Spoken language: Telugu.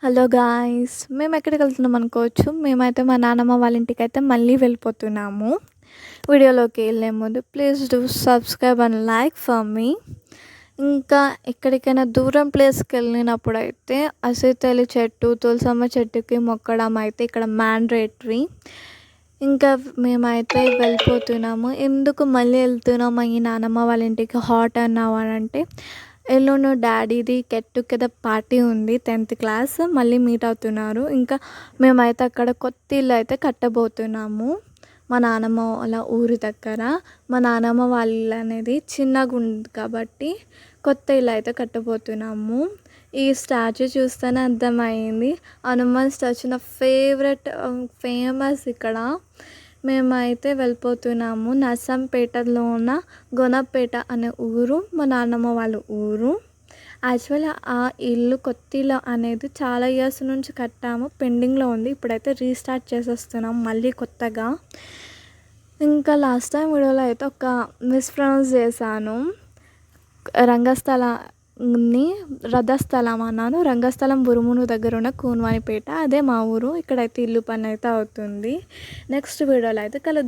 Hello guys! మేమెక్కడికెళ్తున్నాం అనుకోవచ్చు. మేమైతే మా నానమ్మ వాళ్ళ ఇంటికైతే మళ్ళీ వెళ్ళిపోతున్నాము. వీడియోలోకి వెళ్ళే ముందు please do subscribe and like for me. ఇంకా ఎక్కడికైనా దూరం ప్లేస్‌కెళ్ళినప్పుడైతే అసితలి చెట్టు, తులసమ్మ చెట్టుకి మొక్కడం అయితే ఇక్కడ మ్యాండేటరీ. ఇంకా మేమైతే వెళ్ళిపోతున్నాము. ఎందుకు మళ్ళీ వెళ్తున్నాము ఈ నానమ్మ వాళ్ళ ఇంటికి హాట్ అన్నావు అనంటే, ఎల్లుండి డాడీది గెట్ టుగెదర్ పార్టీ ఉంది 10th క్లాస్. మళ్ళీ మీట్ అవుతున్నారు. ఇంకా మేమైతే అక్కడ కొత్త ఇల్లు అయితే కట్టబోతున్నాము మా నానమ్మ వాళ్ళ ఊరి దగ్గర. మా నానమ్మ వాళ్ళ ఇల్లు అనేది చిన్నగా ఉంది కాబట్టి కొత్త ఇల్లు అయితే కట్టబోతున్నాము. ఈ స్టాచ్యూ చూస్తేనే అర్థమైంది. హనుమాన్ స్టాచ్యూ నా ఫేవరెట్, ఫేమస్ ఇక్కడ. మేమైతే వెళ్ళిపోతున్నాము. నర్సంపేటలో ఉన్న గొనపేట అనే ఊరు మా నాన్నమ్మ వాళ్ళ ఊరు. యాక్చువల్లీ ఆ ఇల్లు కొత్త ఇల్లు అనేది చాలా ఇయర్స్ నుంచి కట్టాము, పెండింగ్లో ఉంది. ఇప్పుడైతే రీస్టార్ట్ చేసేస్తున్నాం మళ్ళీ కొత్తగా. ఇంకా లాస్ట్ టైం వీడియోలో అయితే ఒక మిస్ప్రొనౌన్స్ చేశాను. రథస్థలం అన్నాను. రంగస్థలం బురుమును దగ్గర ఉన్న కూన్వానిపేట, అదే మా ఊరు. ఇక్కడైతే ఇల్లు పని అయితే అవుతుంది. నెక్స్ట్ వీడియోలో అయితే కలుద్దాం.